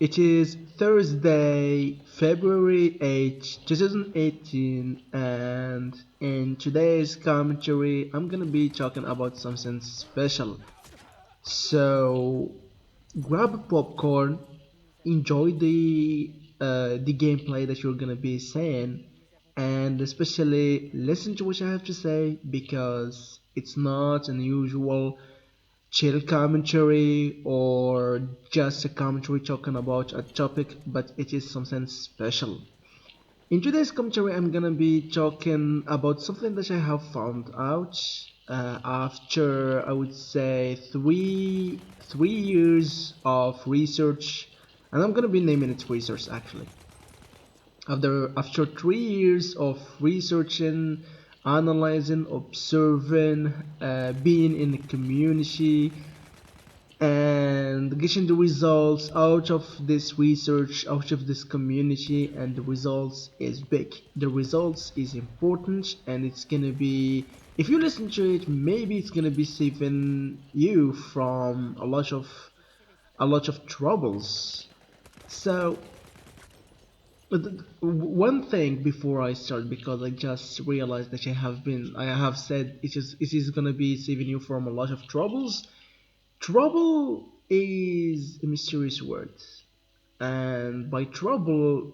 It is Thursday, February 8th, 2018, and in today's commentary, I'm gonna be talking about something special. So, grab a popcorn, enjoy the gameplay that you're gonna be saying, and especially listen to what I have to say because it's not unusual chill commentary or just a commentary talking about a topic, but it is something special. In today's commentary, I'm gonna be talking about something that I have found out after I would say three years of research, and I'm gonna be naming it research actually. After 3 years of researching, analyzing, observing, being in the community, and getting the results out of this research, out of this community, and the results is big, the results is important, and it's gonna be, if you listen to it, maybe it's gonna be saving you from a lot of troubles. So one thing before I start, because I just realized that I have said it is gonna be saving you from a lot of troubles. Trouble is a mysterious word, and by trouble,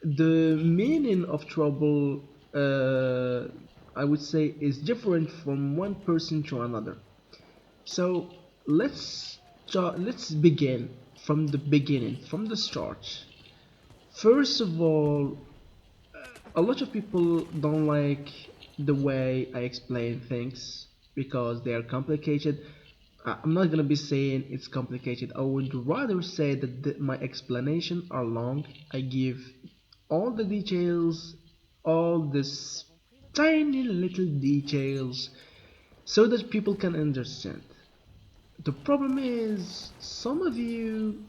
the meaning of trouble, I would say, is different from one person to another. So let's begin from the beginning, from the start. First of all, a lot of people don't like the way I explain things because they are complicated. I'm not gonna be saying it's complicated. I would rather say that my explanation are long. I give all the details, all this tiny little details, so that people can understand. The problem is, some of you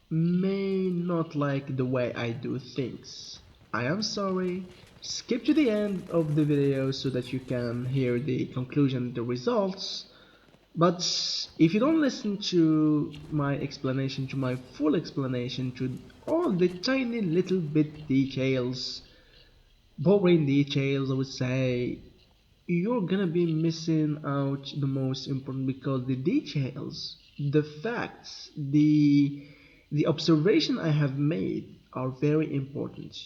may not like the way I do things. I am sorry. Skip to the end of the video so that you can hear the conclusion, the results. But if you don't listen to my explanation, to my full explanation, to all the tiny little bit details, boring details, I would say, you're gonna be missing out the most important, because the details, the facts, the observation I have made are very important.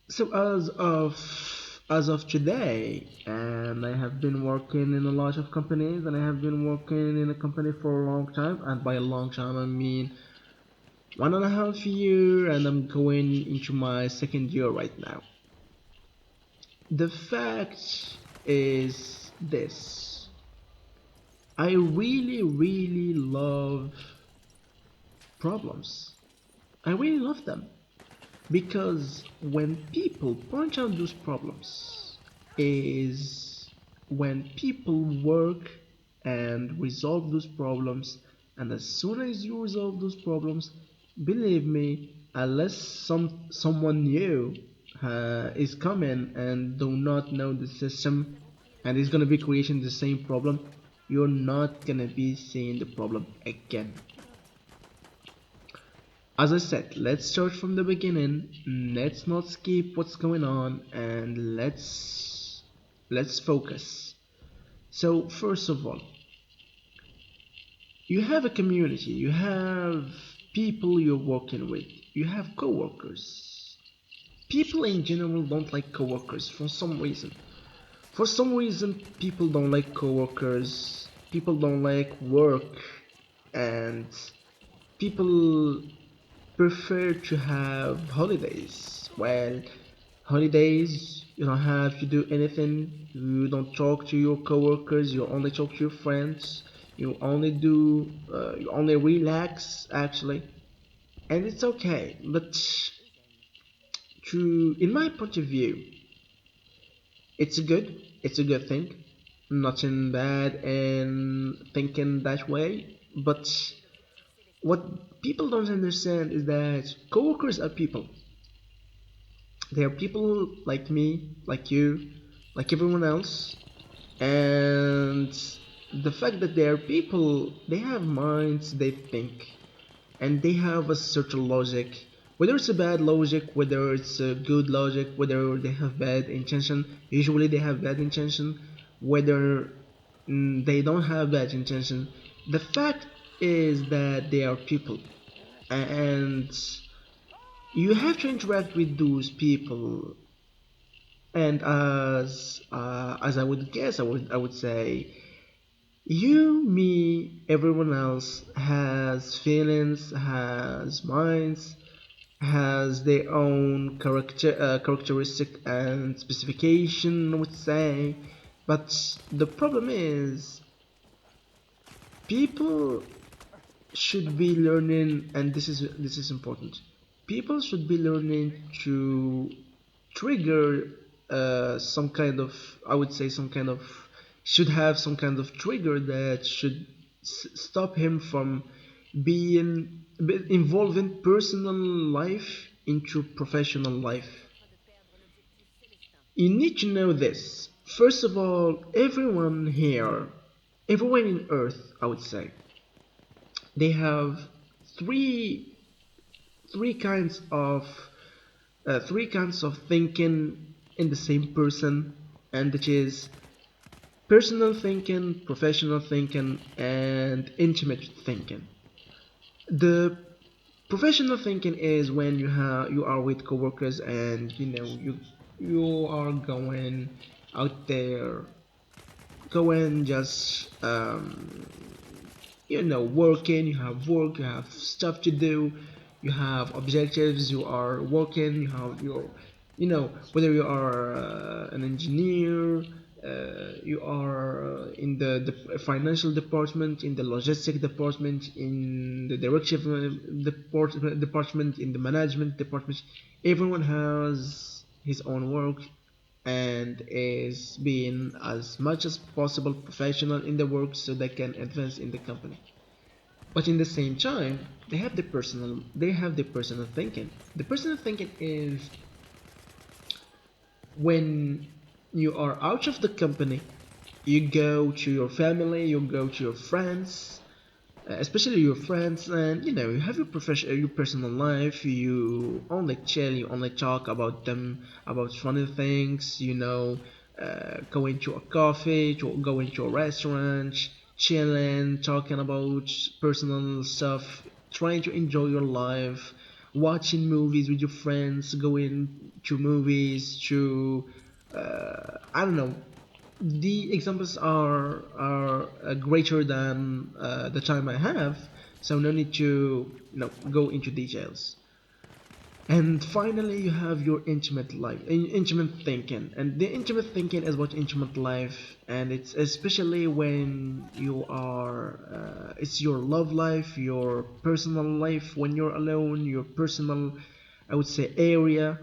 So as of today, and I have been working in a lot of companies, and I have been working in a company for a long time, and by a long time I mean 1.5 year, and I'm going into my second year right now. The fact is this: I really, really love problems. I really love them. Because when people point out those problems is when people work and resolve those problems, and as soon as you resolve those problems, believe me, unless someone new is coming and do not know the system and is gonna be creating the same problem, you're not gonna be seeing the problem again. As I said, let's start from the beginning. Let's not skip what's going on, and let's focus. So first of all, you have a community, you have people you're working with, you have coworkers. People in general don't like coworkers for some reason. For some reason, people don't like coworkers. People don't like work, and people prefer to have holidays. Well, holidays, you don't have to do anything. You don't talk to your coworkers. You only talk to your friends. You only relax actually, and it's okay. But in my point of view, it's a good thing. Nothing bad in thinking that way. But what people don't understand is that coworkers are people. They are people like me, like you, like everyone else, and The fact that they are people, they have minds, they think, and they have a certain logic. Whether it's a bad logic, whether it's a good logic, whether they have bad intention, usually they have bad intention, whether they don't have bad intention. The fact is that they are people, and you have to interact with those people. And as I would guess, I would say you, me, everyone else has feelings, has minds, has their own characteristic and specification, I would say. But the problem is, people should be learning, and this is important. People should be learning to trigger some kind of, I would say, some kind of, should have some kind of trigger that should stop him from being involving personal life into professional life. You need to know this. First of all, everyone here, everyone in Earth, I would say, they have three three kinds of thinking in the same person, and which is personal thinking, professional thinking, and intimate thinking. The professional thinking is when you are with coworkers, and you are going out there, going just working. You have work, you have stuff to do, you have objectives, you are working, you have your, whether you are an engineer, you are in the financial department, in the logistic department, in the direction department, in the management department. Everyone has his own work, and is being as much as possible professional in the work so they can advance in the company. But in the same time, they have the personal thinking. The personal thinking is when you are out of the company, you go to your family, you go to your friends, especially your friends, and you have your personal life. You only chill, you only talk about them, about funny things, going to a coffee, going to a restaurant, chilling, talking about personal stuff, trying to enjoy your life, watching movies with your friends, going to movies, to I don't know. The examples are greater than the time I have, so no need to go into details. And finally, you have your intimate life, intimate thinking, and the intimate thinking is about intimate life, and it's especially when you are, it's your love life, your personal life, when you're alone, your personal, I would say, area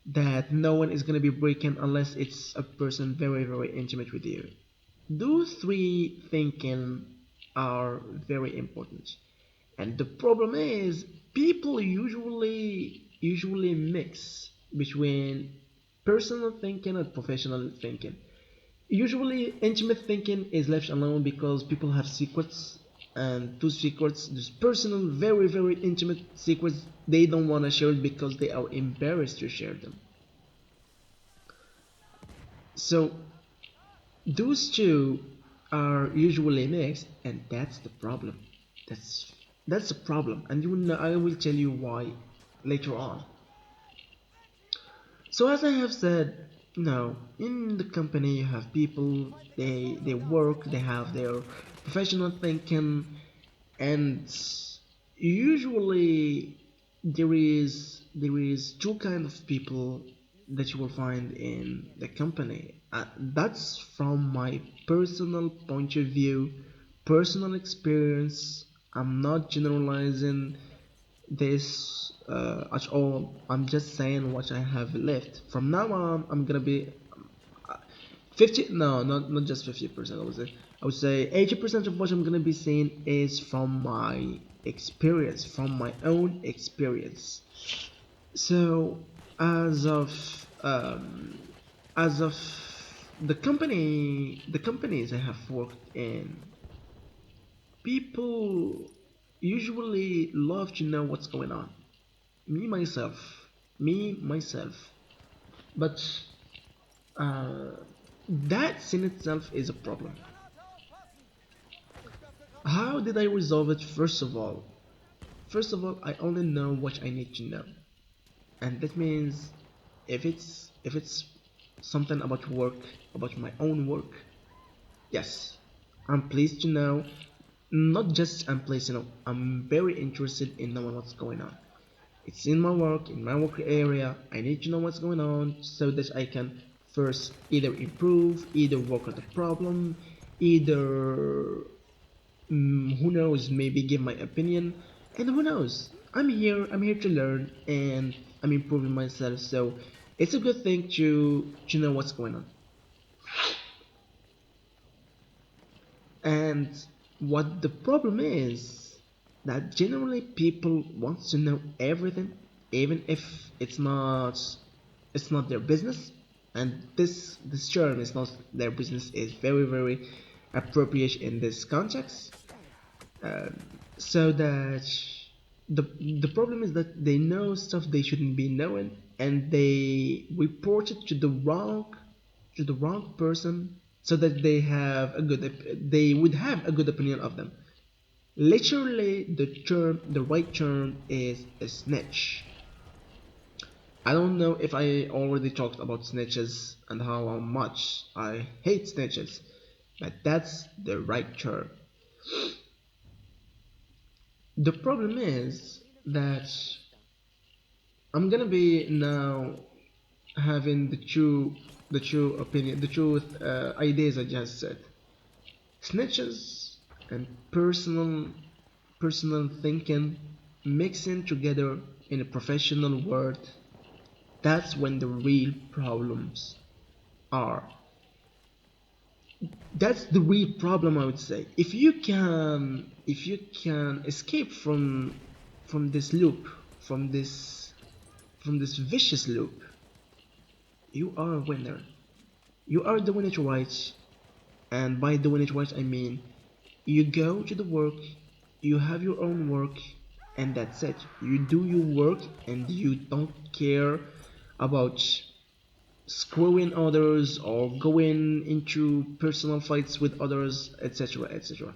that no one is gonna be breaking unless it's a person very, very intimate with you. Those three thinking are very important. And the problem is, people usually mix between personal thinking and professional thinking. Usually, intimate thinking is left alone because people have secrets, and those secrets, those personal, very, very intimate secrets, they don't want to share it because they are embarrassed to share them. So, those two are usually mixed, and that's the problem. That's that's the problem, and I will tell you why later on. So as I have said, in the company you have people, they work, they have their professional thinking, and usually there is two kind of people that you will find in the company. That's from my personal point of view, personal experience. I'm not generalizing this at all. I'm just saying what I have left. From now on, I'm gonna be 50. No, not just 50%. I would say 80% of what I'm gonna be saying is from my experience, from my own experience. So as of as of the companies I have worked in, people usually love to know what's going on. Me myself, me myself. But uh, that in itself is a problem. How did I resolve it? First of all, I only know what I need to know, and that means if it's something about work, about my own work, yes, I'm pleased to know. Not just I'm pleased to know, I'm very interested in knowing what's going on. It's in my work area. I need to know what's going on so that I can first either improve, either work on the problem, either who knows, maybe give my opinion, and who knows. I'm here to learn, and I'm improving myself. So it's a good thing to know what's going on. And what the problem is that generally people want to know everything, even if it's not their business. And this term is not their business is very very appropriate in this context. Um, so that the problem is that they know stuff they shouldn't be knowing, and they report it to the wrong person so that they would have a good opinion of them. Literally, the right term is a snitch. I don't know if I already talked about snitches and how much I hate snitches, but that's the right term. The problem is that I'm gonna be now having the true opinion, the truth ideas I just said. Snitches and personal thinking mixing together in a professional world. That's when the real problems are. That's the real problem, I would say. If you can escape from this loop, from this vicious loop, you are a winner. You are doing it right, and by doing it right, I mean you go to the work, you have your own work, and that's it. You do your work, and you don't care about screwing others or going into personal fights with others, etc. etc.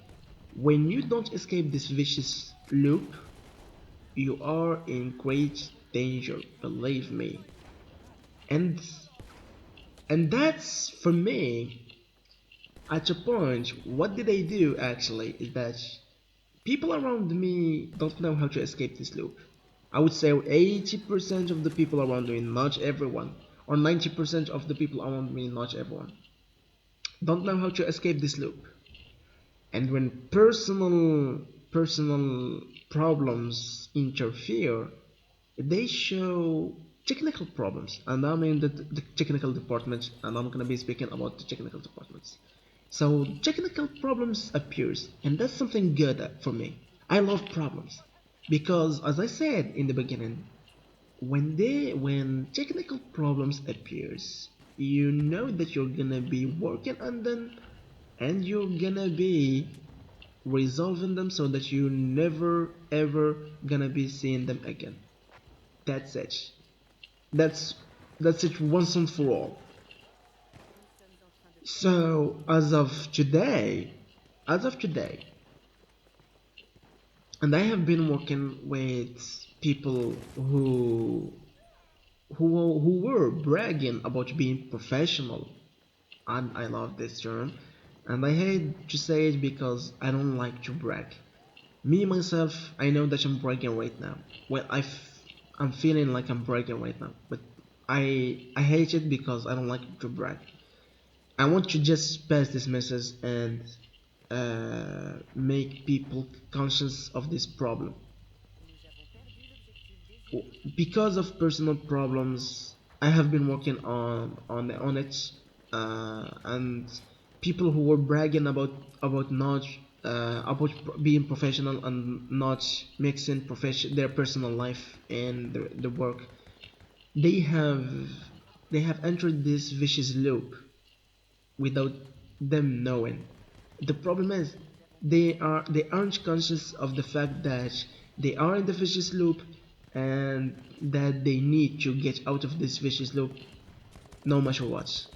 When you don't escape this vicious loop, you are in great danger, believe me. And that's for me. At a point, what did I do actually is that people around me don't know how to escape this loop. I would say 80% of the people around me, not everyone, or 90% of the people around me, not everyone, don't know how to escape this loop. And when personal problems interfere, they show technical problems, and I'm in the technical department, and I'm gonna be speaking about the technical departments. So technical problems appears, and that's something good for me. I love problems because, as I said in the beginning, when technical problems appears, you know that you're gonna be working on them, and you're gonna be resolving them so that you never ever gonna be seeing them again. That's it. That's that's it once and for all. So as of today, and I have been working with people who were bragging about being professional, and I love this term, and I hate to say it because I don't like to brag. Me myself, I know that I'm bragging right now. Well, I'm feeling like I'm bragging right now, but I hate it because I don't like to brag. I want to just pass this message and make people conscious of this problem. Because of personal problems, I have been working on it, and people who were bragging about not being professional and not mixing their personal life and the work, they have they have entered this vicious loop without them knowing. The problem is They aren't conscious of the fact that they are in the vicious loop, and that they need to get out of this vicious loop no matter what,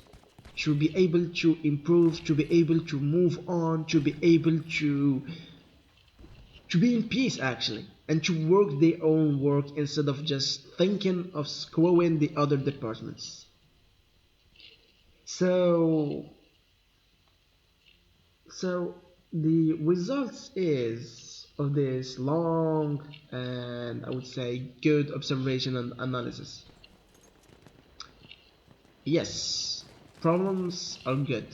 to be able to improve, to be able to move on, to be able to be in peace actually, and to work their own work instead of just thinking of screwing the other departments. So so the results is of this long and I would say good observation and analysis. Yes, problems are good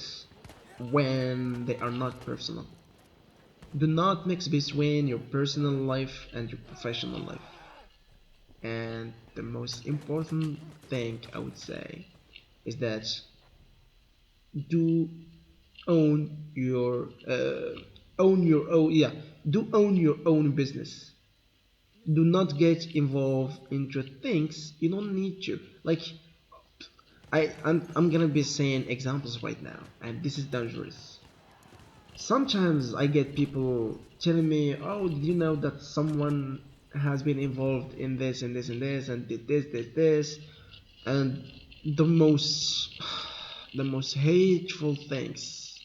when they are not personal. Do not mix between your personal life and your professional life. And the most important thing I would say is that do own your own, yeah, do own your own business. Do not get involved into things you don't need to. Like I'm gonna be saying examples right now, and this is dangerous. Sometimes I get people telling me, "Oh, did you know that someone has been involved in this and this and this and did this?" And the most, the most hateful things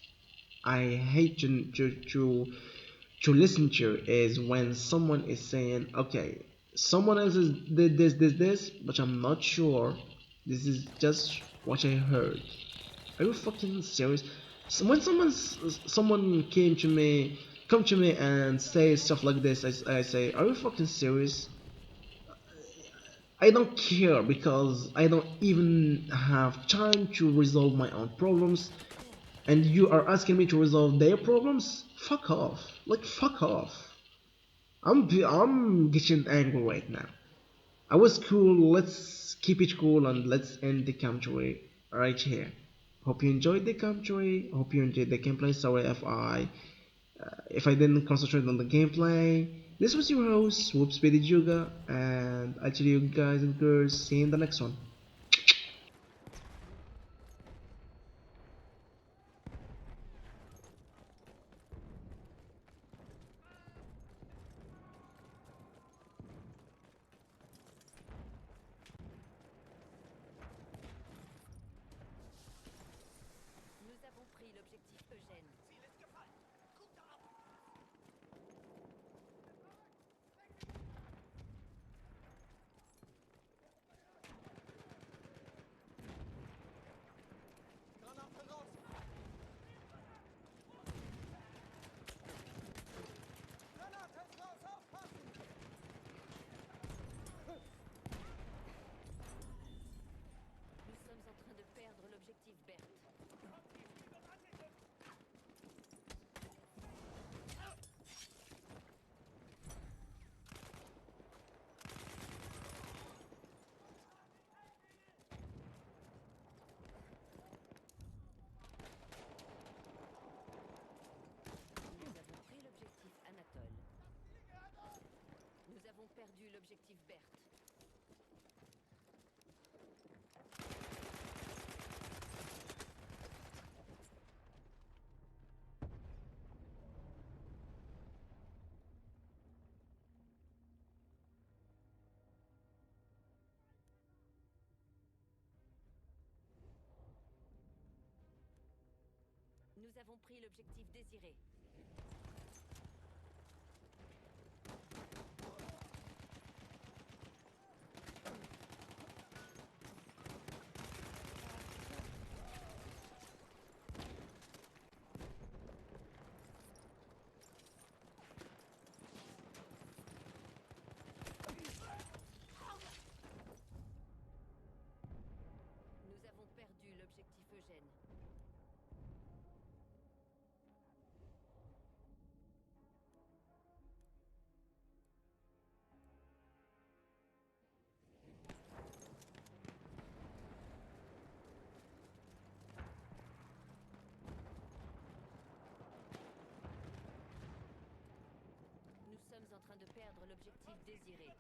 I hate to listen to is when someone is saying, "Okay, someone else did this, but I'm not sure. This is just what I heard." Are you fucking serious? So when someone come to me and say stuff like this, I say, are you fucking serious? I don't care because I don't even have time to resolve my own problems, and you are asking me to resolve their problems? Fuck off! Like fuck off! I'm getting angry right now. I was cool. Let's keep it cool and let's end the commentary right here. Hope you enjoyed the commentary. Hope you enjoyed the gameplay. Sorry if I didn't concentrate on the gameplay. This was your host, Whoop Speedy Juga, and I'll tell you guys and girls, see you in the next one. Nous avons pris l'objectif Eugène. Nous sommes en train de perdre l'objectif Berthe. Nous avons pris l'objectif Anatole. Nous avons perdu l'objectif Berthe. Nous avons pris l'objectif désiré. Nous avons perdu l'objectif Eugène. Nous sommes en train de perdre l'objectif désiré.